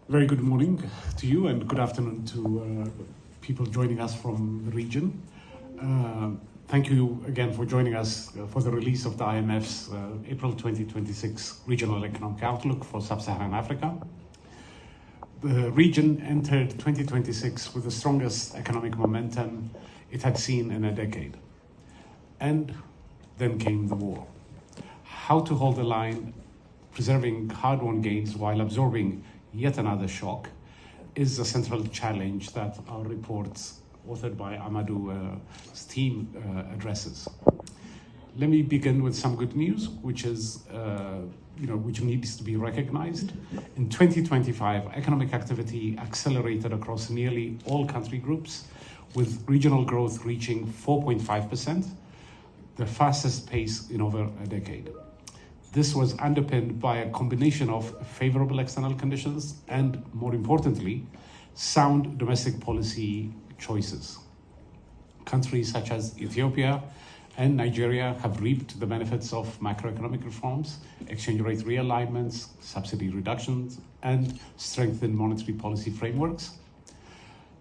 Very good morning to you and good afternoon to people joining us from the region. Thank you again for joining us for the release of the IMF's April 2026 Regional Economic Outlook for Sub-Saharan Africa. The region entered 2026 with the strongest economic momentum it had seen in a decade. And then came the war. How to hold the line, preserving hard-won gains while absorbing yet another shock is a central challenge that our report, authored by Amadou's team, addresses. Let me begin with some good news, which is, which needs to be recognized. In 2025, economic activity accelerated across nearly all country groups, with regional growth reaching 4.5%, the fastest pace in over a decade. This was underpinned by a combination of favorable external conditions and, more importantly, sound domestic policy choices. Countries such as Ethiopia and Nigeria have reaped the benefits of macroeconomic reforms, exchange rate realignments, subsidy reductions, and strengthened monetary policy frameworks.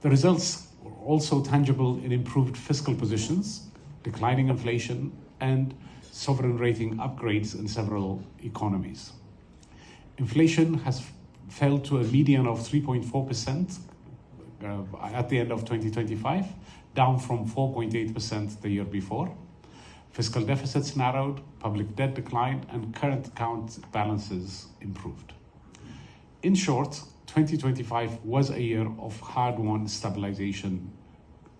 The results were also tangible in improved fiscal positions, declining inflation, and sovereign rating upgrades in several economies. Inflation has fell to a median of 3.4% at the end of 2025, down from 4.8% the year before. Fiscal deficits narrowed, public debt declined, and current account balances improved. In short, 2025 was a year of hard-won stabilization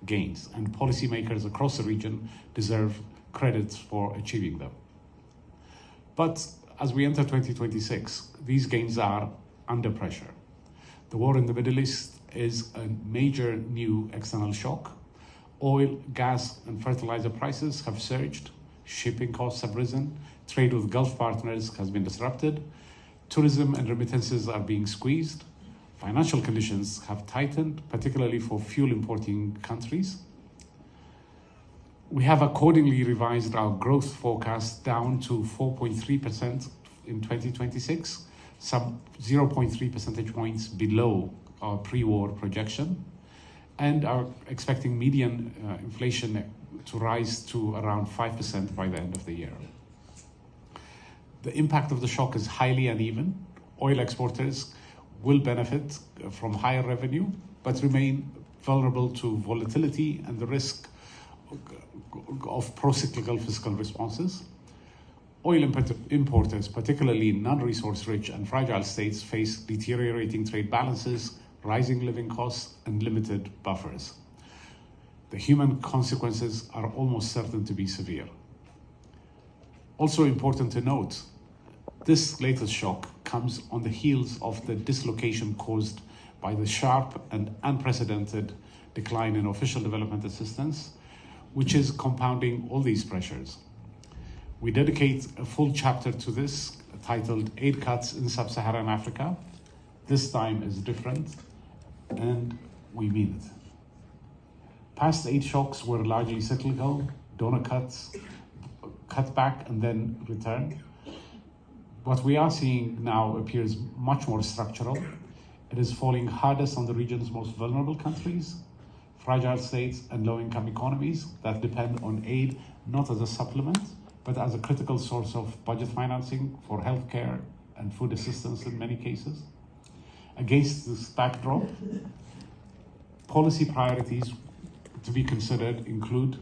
gains, and policymakers across the region deserve credit for achieving them. But as we enter 2026, these gains are under pressure. The war in the Middle East is a major new external shock. Oil, gas, and fertilizer prices have surged, shipping costs have risen, trade with Gulf partners has been disrupted, tourism and remittances are being squeezed, financial conditions have tightened, particularly for fuel importing countries. We have accordingly revised our growth forecast down to 4.3% in 2026, some 0.3 percentage points below our pre-war projection, and are expecting median inflation to rise to around 5% by the end of the year. The impact of the shock is highly uneven. Oil exporters will benefit from higher revenue, but remain vulnerable to volatility and the risk of pro-cyclical fiscal responses. Oil importers, particularly non-resource rich and fragile states, face deteriorating trade balances, rising living costs, and limited buffers. The human consequences are almost certain to be severe. Also important to note, this latest shock comes on the heels of the dislocation caused by the sharp and unprecedented decline in official development assistance, which is compounding all these pressures. We dedicate a full chapter to this, titled Aid Cuts in Sub-Saharan Africa. This time is different, and we mean it. Past aid shocks were largely cyclical, donor cuts, cut back and then return. What we are seeing now appears much more structural. It is falling hardest on the region's most vulnerable countries, fragile states, and low-income economies that depend on aid not as a supplement, but as a critical source of budget financing for healthcare and food assistance in many cases. Against this backdrop, policy priorities to be considered include: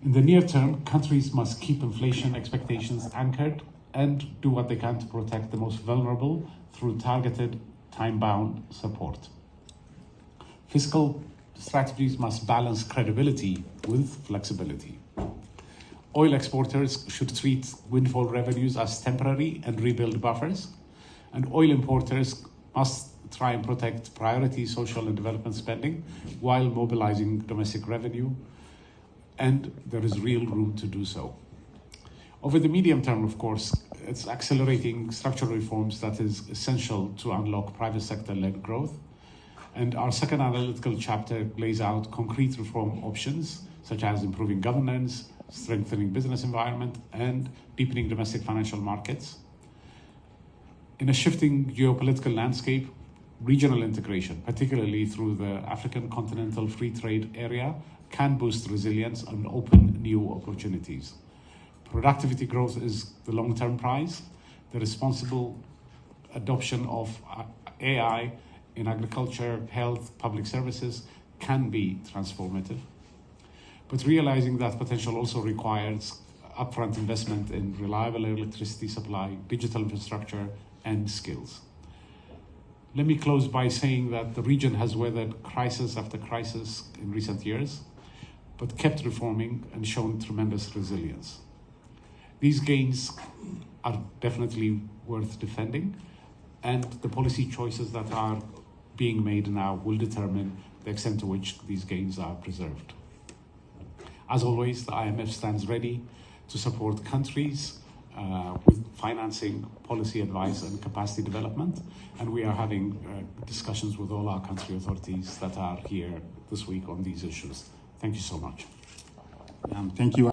in the near term, countries must keep inflation expectations anchored and do what they can to protect the most vulnerable through targeted, time-bound support. Fiscal strategies must balance credibility with flexibility. Oil exporters should treat windfall revenues as temporary and rebuild buffers, and oil importers must try and protect priority social and development spending while mobilizing domestic revenue, and there is real room to do so. Over the medium term, of course, it's accelerating structural reforms that is essential to unlock private sector-led growth. And our second analytical chapter lays out concrete reform options, such as improving governance, strengthening business environment, and deepening domestic financial markets. In a shifting geopolitical landscape, Regional integration, particularly through the African Continental Free Trade Area, can boost resilience and open new opportunities. Productivity growth is the long-term prize. The responsible adoption of AI in agriculture, health, public services can be transformative. But realizing that potential also requires upfront investment in reliable electricity supply, digital infrastructure, and skills. Let me close by saying that the region has weathered crisis after crisis in recent years, but kept reforming and shown tremendous resilience. These gains are definitely worth defending, and the policy choices that are being made now will determine the extent to which these gains are preserved. As always, the IMF stands ready to support countries with financing, policy advice, and capacity development, and we are having discussions with all our country authorities that are here this week on these issues. Thank you so much. Thank you.